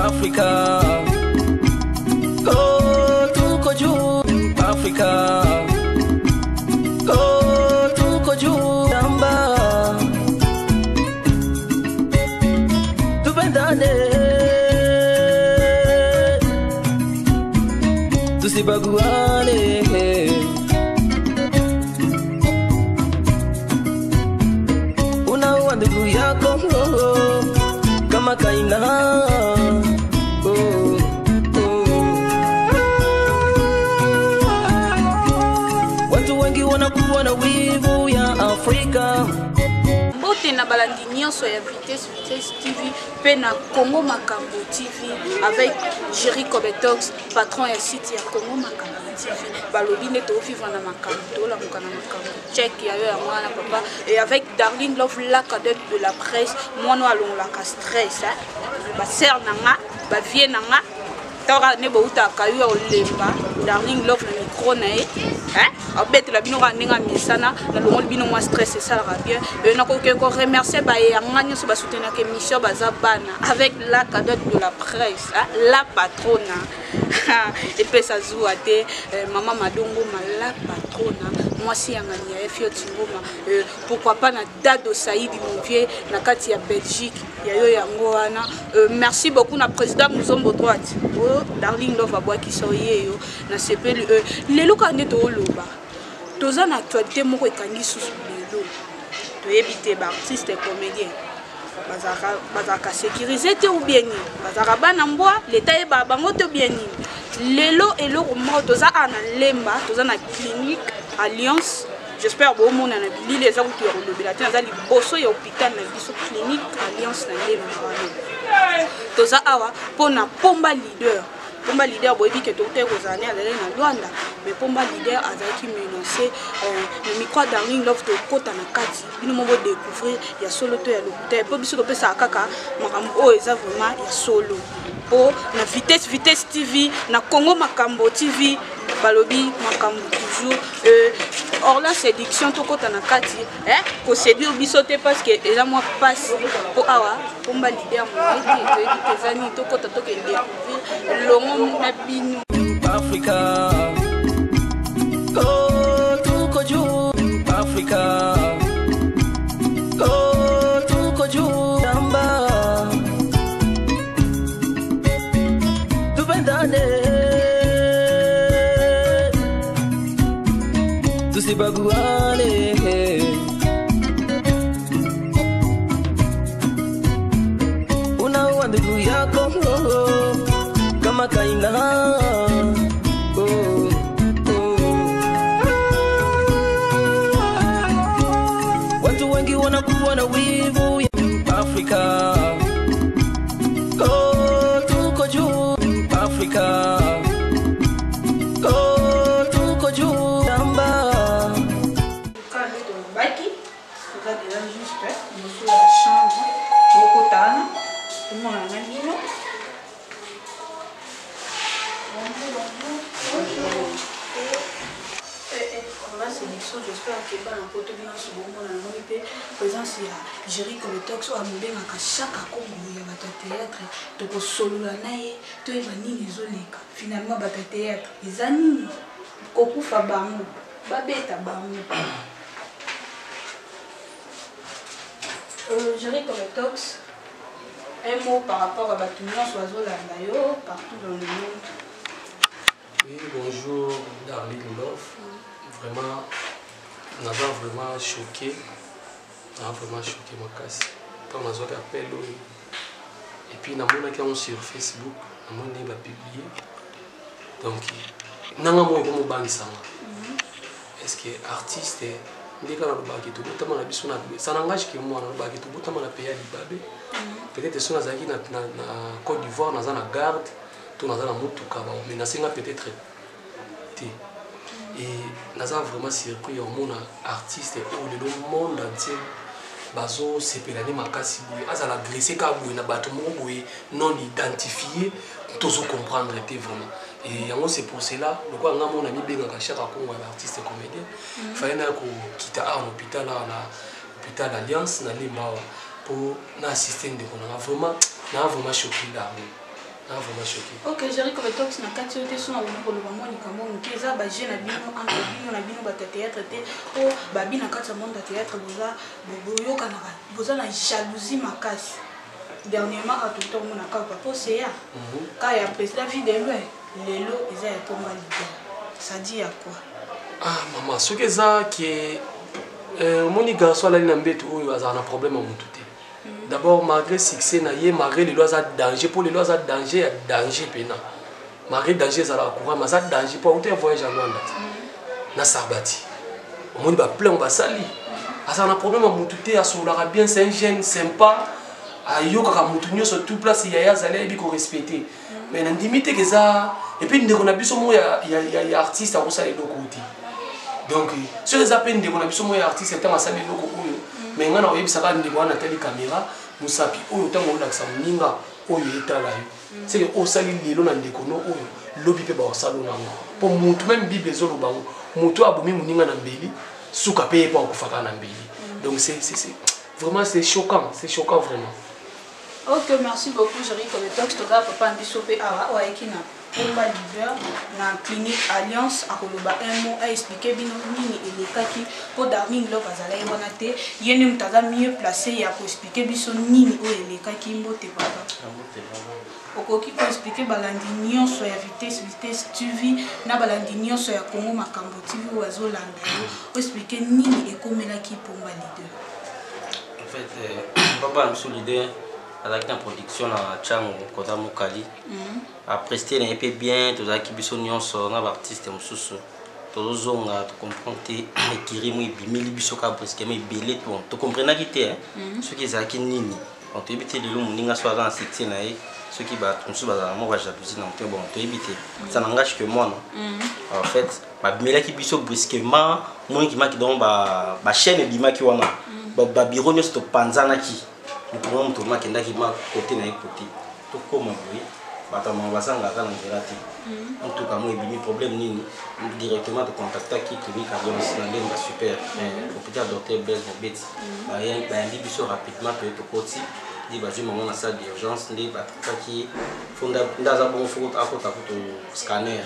Africa. Oh, tuko juu Africa. Oh, tuko juu namba. Tupendane, tusibaguane. Unaua ndugu yako kama kaina. Watu wengi wanakuwa na wivu ya Afrika. Mbote na balandi nyonso ya Vitesse TV pe na Congo Makambo TV avec Jerry Kobetox, patron ya site ya Congo Makambo TV. Balobi ne to vivre na makambo to la mukana makambo. Check ya yo ya mwana papa et avec Darling Love, la cadette de la presse, mwana along la stress hein. Ba ser nanga, ba vie nanga. Tora ne bouta kayu olemba Darling Love le micro na hein abet la bino ranenga misana na longol bino moi stress ça la bien et na ko remercier ba ya ngani so ba soutenir que mission bazabana avec la cadette de la presse hein? La patrona et puis ça zouate maman madongo la patrona moi si ngani ya fio tingoma pourquoi pas na Dado Saïdi mon vieux na kati ya Belgique ya yo yango wana merci beaucoup na président Muzombo droite Darling Love aboa qui soye yo na sepeli lelo kande to loba toza na actualité moko ekangi susu lelo to yebite ba artiste et comédien bazaka sécuriser te ou bien ni bazaka bana mbwa l'état e ba bango te bien ni lelo eloko moko toza ana lemba toza na clinique Alliance. J'espère que vous avez vu les gens qui ont le latin, vous avez vu l'hôpital, clinique Alliance. Tout ça, pour na pomba leader. Pomba leader, vous avez vu que tout est aux années à Luanda. Mais pomba leader a été menacé. Le micro Darling Love de Kota Nakati. Nous avons découvert il y a solo to ya l'hôpital. Pour biso to ça kaka, makambo eza vraiment il y a solo. Pour na Vitesse TV, na Congo Makambo TV. Balobi makambo toujours or la séduction to kota na kati ko séduire bisoté parce que eza moi passe po awa pomba leader mo ete zani to kota to ke découvrir longo na binu Africa. Oh, tuko juu Africa. Oh, tuko juu namba. Tupendane, tusibaguane. Unaua ndugu yako kama kaina. Watu wengi wanakuwa na wivu ya Afrika. Oh, tuko juu Afrika. Oh, tuko juu namba. Vous avez déjà juste sur la chambre, beaucoup d'âne, tout le monde a un vino. La sélection, j'espère que dans le côté bien sur le monde, la présence il y a Jerry Kobetox ou Amibé à chaque Congo, il y a votre théâtre, donc solo la naïe, tu es venu les oleka. Finalement, votre théâtre, les animes, Koku Fabango, Babeta Bango. Jerry Kobetox, un mot par rapport à Batoumian, Soiseau Landayo, partout dans le monde. Oui, bonjour Darling Love. Vraiment, on a vraiment choqué. On a vraiment choqué ma casse. Quand on a fait appel, et puis on a sur Facebook, on a publié. Donc, on a un ban est-ce que artiste ça n'engage que moi, peut-être que si on a na Côte d'Ivoire, on a la garde, on a la motuka, mais on a peut-être. Et on a vraiment surpris au monde artiste et le monde entier. Bazo sepelani makasi boye azala blessé ka boye na bato mo boye non identifié tozo comprendre était vraiment et yango c'est pour cela le quoi nga mon ami benga ka chaka Congo artiste et comédien fallait na ko kita à l'hôpital na hôpital Alliance na Limba pour na assister de on a vraiment choqué là vraiment choqué. Ok, Jerry Kobetox na kati yote so na koloba mwa likambo moke eza baje na bino entre bino na bino bata théâtre te o babi na kati ya monde ya théâtre boyokanaka boza na jalousie makasi dernièrement atoto omona kaka papa oseya ka ya président vidembe lelo eza ya pomba lider ça dit à quoi? Ah maman soki eza ke omoni garçon alali na mbeto oyo azala na problème ya motu te. D'abord malgré succès na ye malgré lelo aza danger mpo lelo aza danger ya danger mpena malgré danger ezalaka courant mais aza danger mpo auta ya voyage ya lwanda na sarbati omoni baplan basali azala na problème ya motu te asololaka bien c'est un jeune sympa ayokaka motu nyonso tout place yaya azali ayebi korespecte mais nandimi te keza epuis ndeko na biso moko ya artiste akosala eloko te donc soki eza mpe ndeko na biso moko ya artiste ntango asali eloko oyo mais nga na oyebisaka ndeko wana atali caméra mosapi oyo ntango olakisa moninga oyo etala yo seke osali lelo na ndeko no oyo lobi mpe baosala nango mpo motu meme bible ezoloba ngo motu abomi moninga na mbeli suka mpe ye mpo akufaka na mbeli donc vraiment c'est choquant vraiment. Ok, merci beaucoup Jerry Kobetox toza papa mbiso pe awa oayeki na pomba liver na clinique Alliance akoloba un mot a expliquer bino nini elekaki po Darling Love azala wana te yene mutaza mieux placé ya ko expliquer biso nini o elekaki mbote papa okoki ko expliquer balandi nyonso ya Vitesse TV na balandi nyonso ya Congo Makambo TV wazolanda o expliquer nini ekomelaki pomba lider. En fait papa mbiso leader avec la production na Tchango Kota Mokali a presté un peu bien tous aki biso nyonso na artiste mususu tozonga to comprendre ekiri mu bimili biso ka presque mais belé bon to comprendre ki te ce qui ezaki nini on to ebité lelo muninga so dans succès na ye ce qui ba mususu ba mo ba jalousie na mte bon to ebité ça n'engage que moi non en fait ba bimela ki biso brusquement moi qui maki donc ba chaîne bimaki wana ba bureau nyonso to panzana ki nous tout le qui m'a côté na côté tout comme oui batama basanga kana ngerati en tout cas moi bimi problème nini directement de contacter qui clinique Alliance na ndemba super hôpital docteur Blaise Mobeti ba yandi biso rapidement to côté di ba juma na salle d'urgence ndi bataki fonda ndaza bon faut akota to scanner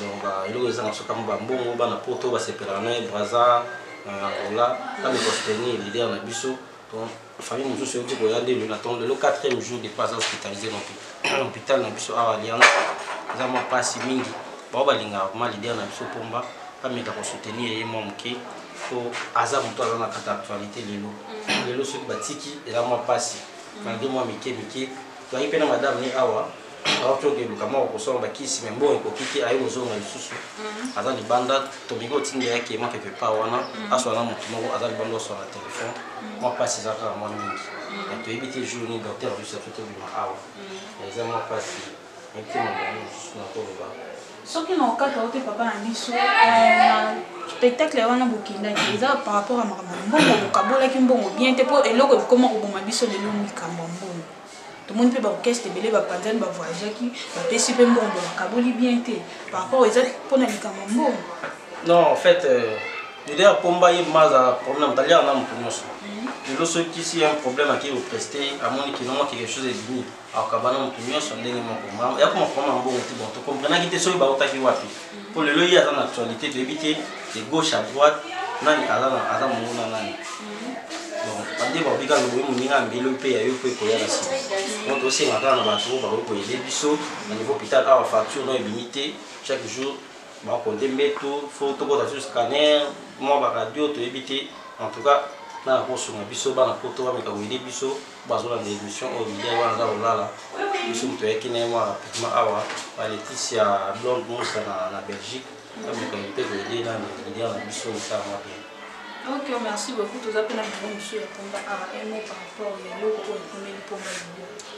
donc ba ilo za na soka mba mbongo ba na poto ba sepelana braza Angola na me soutenir leader na biso donc famille nous sommes dit le 4e jour de pas hospitalisé dans l'hôpital na biso à Alliance za ma passe mingi ba balinga ma leader na biso pomba pas mettre ko soutenir et moi mke ko aza muto na kata actualité lelo ce batiki et la ma passe malgré moi mike to ayi pena madame ni awa auto que le kama ko somba kisi membo ko kiki ayi mozonga lisusu aza ni banda to bigo tinga yake ma quelque part wana aswa na mutu moko aza bando sur la téléphone moi passe ça ka moi mingi to ebité jour ni docteur juste tout bima awa les moi passe et qui m'a na to ba soki na okata ote papa na biso spectacle wana bokinda eza par rapport à mbongo bokabola ki mbongo bien te po eloko ekoma koboma biso lelo mikambo mbongo tout le monde peut orchestre belé ba panzane ba voyager qui ba pesi pe mbongo bakaboli bien te par rapport aux autres pona likambo mbongo. Non en fait leader pomba ye maza problème talia na mpunyoso le ceux qui si un problème à qui vous prester à mon qui non quelque chose de dimi à kabana mpunyoso ndenge moko mama ya kuma koma mbongo ti bon to comprendre ki te so ba otaki wapi pour le loyer dans l'actualité de éviter de gauche à droite nani ala mona nani donc ande ba bika lo boy muninga mbelo pe ya yo pe ko ya la si on to se ngaka na ba to ba ko ile biso na niveau hôpital à facture non limité chaque jour ba ko ndembe tout faut to ko ta scanner moi ba radio to éviter en tout cas na ko so na biso ba na poto ba me ka ile biso ba zo la émission au milieu wa za olala biso to yaki na moi rapidement awa ba Laetitia Blonde Moussa na Belgique na me ka ite ko ile na milieu na biso ça moi bien. Ok, merci beaucoup. Tout ça, monsieur Pomba a un mot par rapport à l'eau pour le Pomba.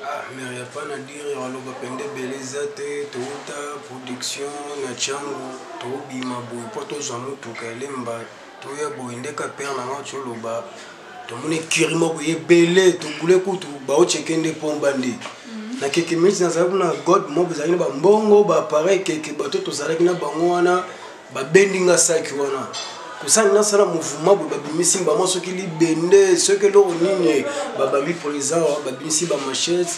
Ah, mais il n'y a pas à dire, on va pendre belezate, tota, production, na chango, tobi maboy, poto jamu tukalemba, toya boinde ka père na ngacho loba. To mone kirimo boye belé, to boule kutu ba o chekende Pomba ndi. Na keke mesi na sababu na god mo bezali ba mbongo ba pareil keke bato to zalaki na bango wana ba bendinga saki wana. Kusani nasala mouvement bo babimisi mbamo soki libende soki lo nini babami pour les arts babimisi ba machette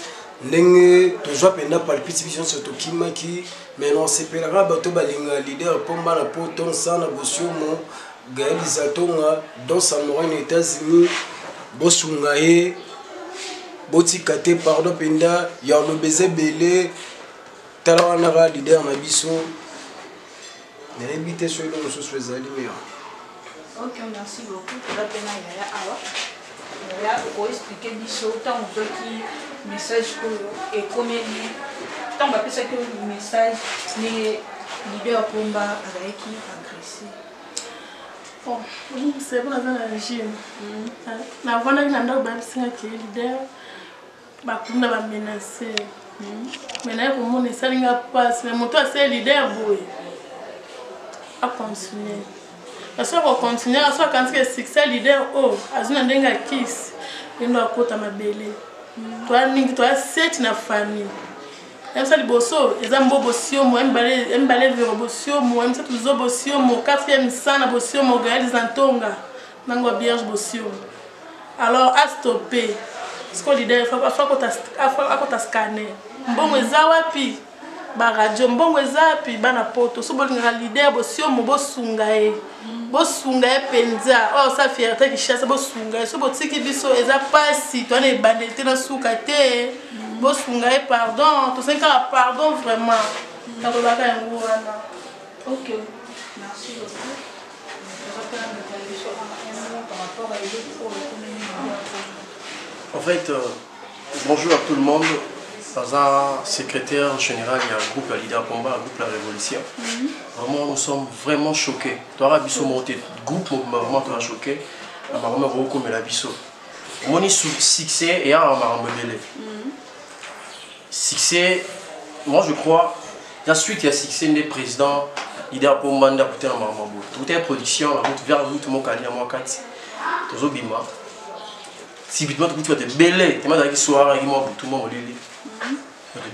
ndenge tozwa penda palpite biso nyonso tokimaki mais non sepelaka bato balinga leader pomba na po tonsa na bosiomo Gaël Zatonga dans Samouraï aux États-Unis bosunga ye botika te pardon penda ya lobeze belé tala wana leader na biso n'habite sur le mosusu ezali meilleur. Ok, merci beaucoup. Tu as bien awa. Là, pour expliquer biso tant on peut qui message que et combien tant on va penser que le message les leader pomba avec qui agressé. Bon, c'est pour la régime. La voix n'a pas de leader. Bakunda ba menacer. Maintenant comment on essaie de passer mais mon toi c'est leader boy. À continuer. Parce qu'on va continuer à soit quand c'est succès leader oh azuna ndenga kiss ndo akota mabele. Toi ningi toi set na famille. Même ça liboso ezambo bosio mo embale vero bosio mo même ça tuzo bosio mo 4e sana bosio mo Gaël Zatonga nango vierge bosio. Alors à stopper. Parce que leader il faut pas scanner. Mbongo eza wapi? Ba radio mbongo eza wapi bana poto. So bolinga leader bosio mo bosunga e. Bosunga e penza. Oh sa fierté qui chasse bosunga. So botiki biso eza pasi to na bandete na suka te. Bosunga e pardon. To 5 ans pardon vraiment. Ta ko baka yango wana. Ok. Merci beaucoup. En fait, bonjour à tout le monde. Dans un secrétaire général, il y a un groupe, la Leader Pomba, un groupe La Révolution. Vraiment, nous sommes vraiment choqués. Tu as vu monter groupe, vraiment tu as choqué. On a vraiment beaucoup mais la biso. Mon succès et un marambelé. Succès, moi je crois. Ensuite, il y a succès des présidents. Leader Pomba, il y a tout un marambou. Tout est production, la route vers vous, tout le monde a dit à moi 4. Tout le monde. Si tu as des belles, tu as des soirées, tout le monde a des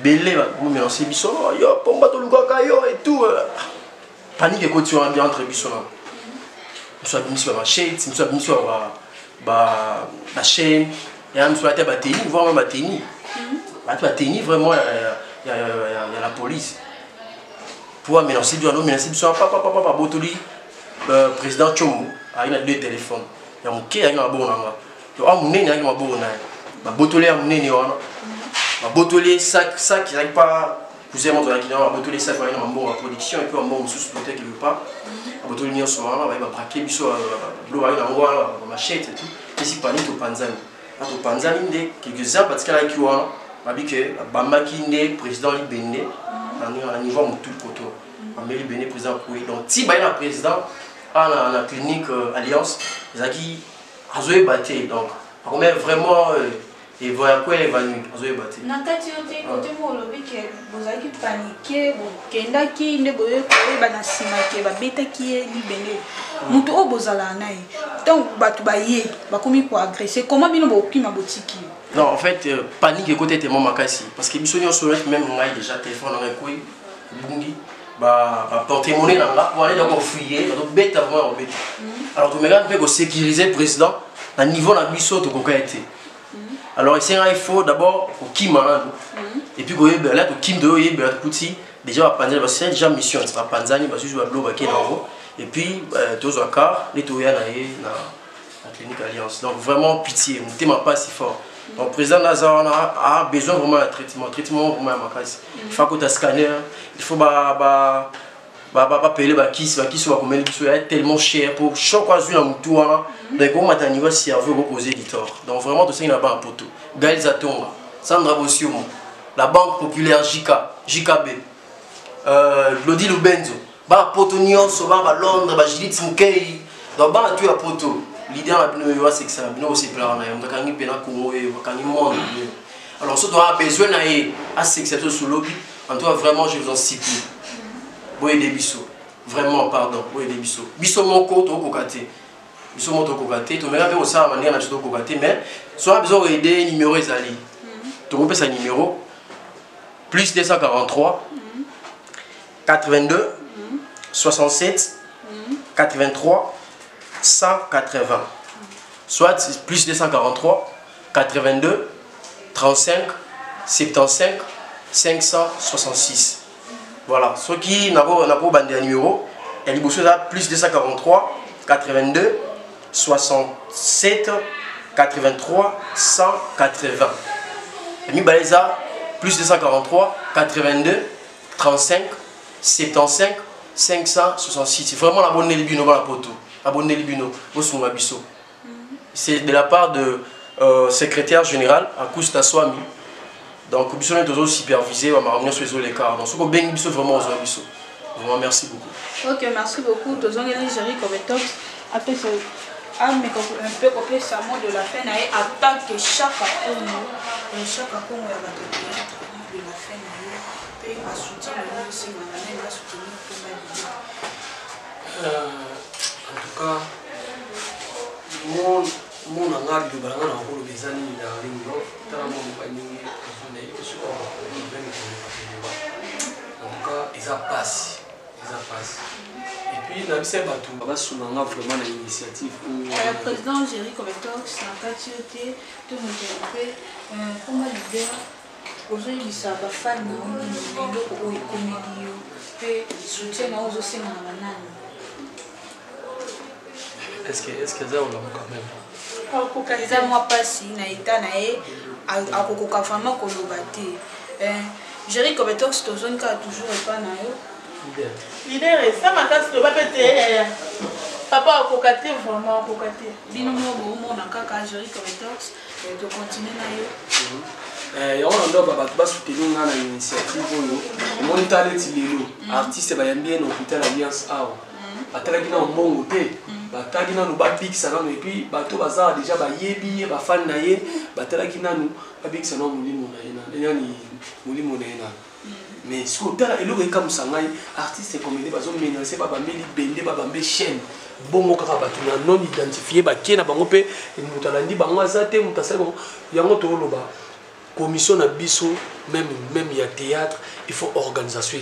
belles, tu as des bisons, yo, pomba to lukaka yo et tout. Panique et couture bien entre bisons. Je suis venu sur ma chaîne, je suis venu sur ma chaîne, et je suis allé à Bateni, voir ma Bateni. Bateni, vraiment, il y a la police. Pour mélanger du anneau, mélanger du soir, papa, Botoli, président Tchomo, il a 2 téléphones. Il y a mon quai, il y a un bon nanga. Il y a un bon nanga, il y a un bon nanga. Botoli, il y a un botoli, sac, il n'y a pas. Vous avez montré qu'il y a un botoli, sac, il y a un bon production, et puis un bon sous-spoté qui ne veut pas. Un botoli, il y a un soir, il va braquer, il y a un machette et tout. Et si pas, il y a un panzani. Au panzani, il y a quelques ans, parce qu'il y a un kiwa, il y a un Bamaki, président Libéné, à niveau de tout le côté. Amélie Béné, président Koué. Donc, si il y a un président à la clinique Alliance, il y a qui a battu. Donc, on met vraiment. Et voilà quoi elle est évanouie. Nakati yote côté mo lobi que vous avez paniqué, vous kenda ki ne boye ko ba na sima ke ba beta ki libéré. Mutu o bozala nae. Donc batu ba yé, ba komi ko agresser. Comment bino ba okima botiki? Non, en fait, panique et côté tellement makasi parce que biso nyo soret même ngai déjà téléphone na koy bungi ba porter monnaie là pour aller donc fouiller, donc beta vraiment beta. Alors tu me regardes peu ko sécuriser président à niveau na biso to ko été. Alors il faut d'abord au Kim et puis là au Kim de déjà c'est déjà mission c'est pas Panzani parce que je vais bloquer là-haut et puis tous au car les toya la clinique Alliance. Donc vraiment pitié, mon thème pas si fort. Donc le président Nazar a besoin vraiment de traitement vraiment makasi. Il faut que tu scanner, il faut payer qui soit comme elle est tellement cher pour chaque fois une amoutoua donc on m'a niveau cerveau reposer du tort. Donc vraiment tout ça il a pas un poteau. Gaël Zatonga, Sandra Bosiomo, la Banque Populaire JKB, Lodi Lubenzo, ba poto nyonso ba Londres ba Judith Mukei, donc ba tu a poto. L'idée a bien eu c'est que ça bien aussi plan na on kangi pena Congo et kangi monde. Alors ça doit besoin na à c'est sur lobby. En tout cas vraiment je vous en supplie. Boye des bisous. Vraiment, pardon. Boye des bisous. Bisous mon côté au cocaté. Bisous mon cocaté. Tu me regardes aussi à la manière de cocaté, mais soit besoin d'aider numéro Ezali. Tu repères sa numéro. Plus 243 82 67 83 180. Soit plus 243 82 35 75 566. Voilà, ceux qui n'ont pas bandé un numéro, elle est plus 243 82 67 83 180. Et Mibaleza plus 243 82 35 75 566. C'est vraiment l'abonné Libino dans la poto. Abonné Libino, c'est de la part de secrétaire général Akusta Swami. Donc, nous sommes toujours supervisés, on va ramener sur les écarts. Donc, ce qu'on bien vraiment aux amis. Vraiment, merci beaucoup. Ok, merci beaucoup. Tous les Géry Kobetox. Après, un peu copier sa mot de la fin, en tant que chaque Congo de la fin, et à soutenir le aussi, à soutenir tout le monde. En tout cas, mon angal de Barana a eu des années dans l'Ingo, tant mon panier, en tout cas, ils ont passé. Et puis, il y a vraiment une initiative. Le président Géry Kobetox, n'a pas tué, tout le monde comment leader, aujourd'hui, il s'est fait soutien aussi dans la banane. Est-ce que ça, on l'a quand même? C'est moi pas si naïta naïe à Cococa vraiment colobati. Géry Kobetox, toujours pas naïe. Leader, ça m'a cassé le papier. Papa, Kokate, vraiment, Kokate. Dis-nous, on a qu'à Géry Kobetox, de continuer naïe. Et on a soutenir une initiative. On a talent les artistes bien hôpital Alliance Aro. Batalaki na mbongo te. Bataki na no ba bikisa na et puis bato bazar déjà ba yebi ba fan na ye batalaki na no ba bikisa na mulimo na ye na ni mulimo na ye na. Mais ce que tu as comme ça, artiste et comédien, ils ont menacé, ils ont bendé, ils ont chaîne. Bon, quand on non identifié, ils ont fait des commission na biso, même il y a théâtre, il faut organisation.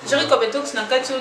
Géry Kobetox n'a qu'à dire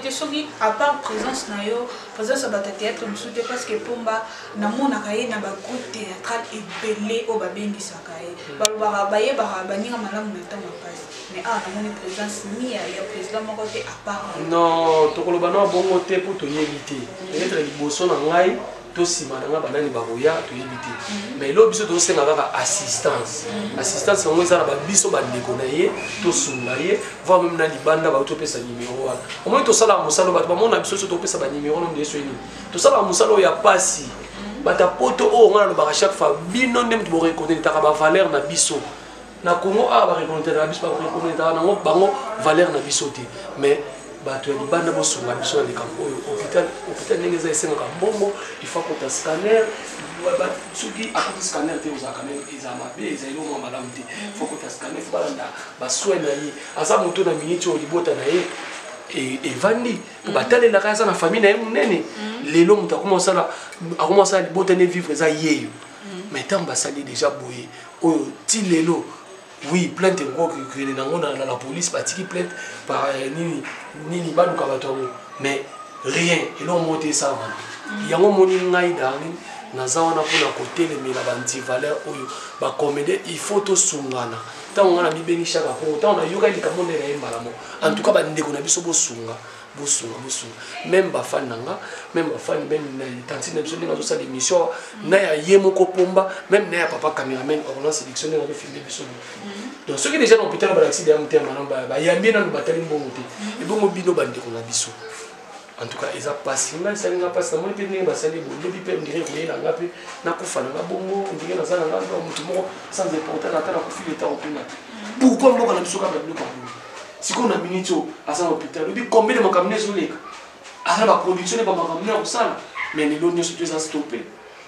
à part présence na yo, présence à théâtre, parce que Pomba na mon akaye na ba groupe théâtral et belé au babengi sakaye. Barabaye barabani na malamu na tama passe. Mais ah na mon présence ni ya président mon côté à part. Non, to koloba na bongo te pour to yebité. Peut-être liboso na ngai to sima na banani baboya to yebité. Mais lo biso to senga kaka assistance. Assistance ngo za ba biso ba ndeko na ye to sunga ye, va même na libanda ba to pesa numéro wana. Au moins to sala musalo ba to mona biso to pesa ba numéro no ndeso ni. To sala musalo ya pasi. Bata poto o ngana ba chaque fois bino ndem to bo reconnaître ta ba valeur na biso. Na Congo a ba reconnaître na biso ba reconnaître na ngo bango valeur na biso te. Mais bato ya libanda bosunga biso na likambo oyo hôpital ndenge eza esengaka mbongo il faut kota scanner soki akota scanner te ozalaka même eza mabe eza eloko malamu te faut kota scanner faut balanda baswin na ye aza moto na miniti oyo libota na ye evandi po batalelaka aza na famille na ye monene lelo moto akomosala libota ne vivre eza yeyo mais ntango basali déjà boye oyo ti lelo. Oui, plainte de la police, batiki plainte par ni banu kabatongo, mais rien. Et là on monte ça. Il y a un moni ngai darling, nazawana pour la côté les mila banti valeur oyo, ba comédie il faut to sungana. Tant on a bibeni chaka ko, tant on a yoga likambo na yemba la mo. En tout cas ba ndeko na biso bo sunga. Même ba fan nanga, même ba fan même tantine biso ndinga zo sa émission na ya yemo ko pomba, même na ya papa cameraman on a sélectionné na filmer biso. Donc ceux qui déjà dans l'hôpital ba accident am terme na ba yambi na batali mbongo te. Et bongo bino ba ndeko na biso. En tout cas, ils ont passé, mais ça n'a pas passé. Moi, je ne sais pas si je peux dire que je na kufana na bongo, on dirait na zana na mutumo sans importer na tana kufi l'état au pénal. Pourquoi on va na biso ka ba bloka? Si on a minito à ça l'hôpital, il dit combien de makamine sur les à la production n'est pas makamine au salle, mais les lois surtout ça stoppé.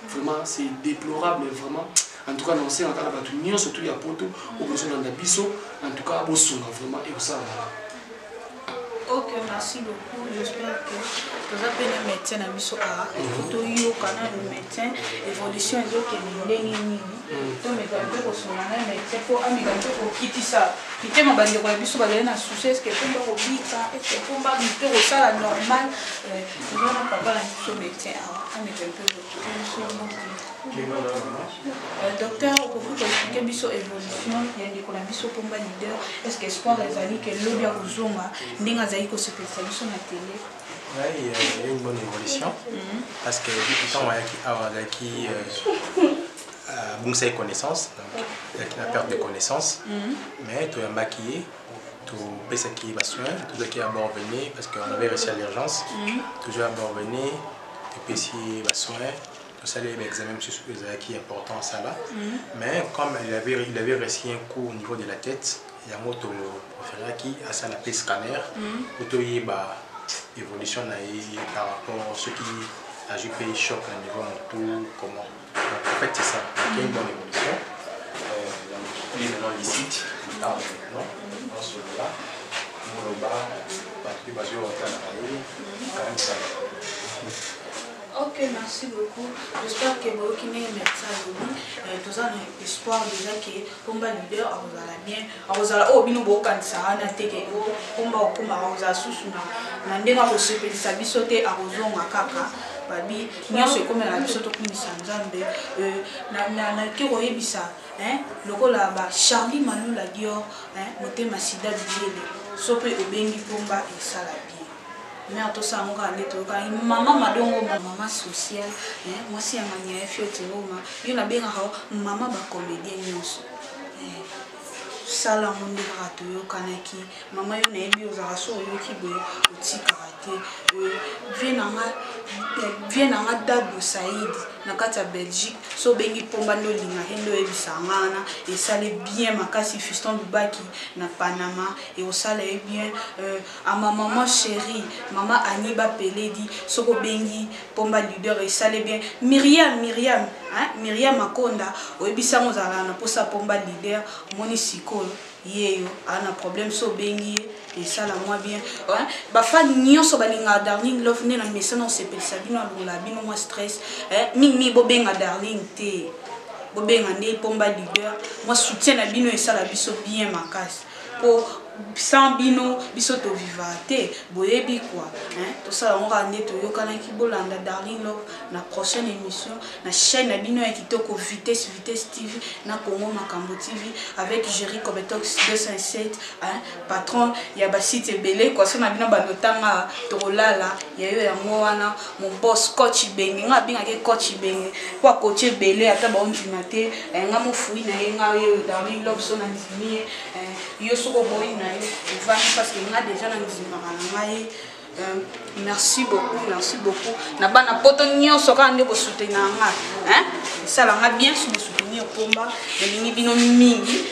Vraiment, c'est déplorable vraiment. En tout cas, non c'est en cas la batunion surtout il y a poto au besoin dans biso, en tout cas bosuna vraiment et au salle. Ok, merci beaucoup. J'espère que vous avez un médecin à Misso A. Tout le canal de médecin, évolution et autres qui est nini. Tout le monde pour son médecin pour amiger pour quitter ça. Quitter ma bande de Misso va gagner un souci. Est-ce que pour pas oublier ça? Est-ce que pour pas muter au ça la normale? Nous allons pas parler de ce médecin. Docteur, vous expliquer biso évolution, il y a des biso pomba leader. Est-ce que espoir ezali que lobby akuzonga ndinga zali ko spécialiste na télé? Oui, il y a une bonne évolution parce que quand il y a connaissance, il y a la perte de connaissance, mais tu as maquillé, tu as fait qui va soin, tout ce qui est à bord venir parce qu'on avait reçu à l'urgence, toujours à bord venir, tu as fait va soin. Ça les examens qui est important ça là, mais comme il avait reçu un coup au niveau de la tête, il y a un autre préféré qui a ça l'appelé scanner, pour y évolution par rapport à ce qui a joué choc au niveau de tout comment. Donc, en fait c'est ça, il y a une bonne évolution. Les maintenant licite, maintenant dans ce là, le bas, plus basé au travail, quand même ça. Ok, merci beaucoup. J'espère que vous qui n'êtes médecin tous un espoir déjà que Pomba leader a bien. Oh, bino bokan ça na teke Pomba a susuna. Na ndenga ko sepelisa bisote a rozonga kaka. Babi nyonso comme la bisoto kunisa nzambe na ke koyebisa lokola ba Charlie Malula Dior motema sida bilele sope obengi Pomba et sala bien. Mais à tout ça, on va aller tout cas. Maman madongo, maman sociale, moi si à manière fiote roma, il y a bien maman ba comédien nyonso. Sala monde rato yo kanaki, maman yo na ebi ozaraso yo ki boye oti karaté. Vient na Dado Saïd na kati ya Belgique, so bengi Pomba ndo linga hendo ebisangana et ça les bien makasi fiston Dubaki na Panama et au ça les bien à ma maman chérie, maman Aniba Peledi, so bengi Pomba leader et ça les bien Myriam Makonda o ebisango zala na posa Pomba leader moni sikolo yeyo ana problème so bengi et ça la moi bien ba fan nyonso balinga darling love ne na message on s'appelle Sabino la bino moi stress mi bobenga darling te bobenga ne Pomba leader moi soutien na bino et ça la biso bien makasi pour sans bino biso to vivate boyebi quoi tout ça on va net yo kana ki bolanda darling love na prochaine émission na chaîne na bino ya kitoko vitesse TV na Congo Makambo TV avec Jerry Kobetox 207 patron ya ba site belé quoi ça na bino bandotanga to lala ya yo ya mwana mon boss coach bengi nga binga ke coach bengi kwa coach belé ata ba ondimate nga mo fui na nga yo darling love so na nzimi yo soko boy parce qu'il y a déjà merci beaucoup. Na bana poto nyonso ka ndebo soutenir nga ça la bien sous soutenir Pomba et bino mingi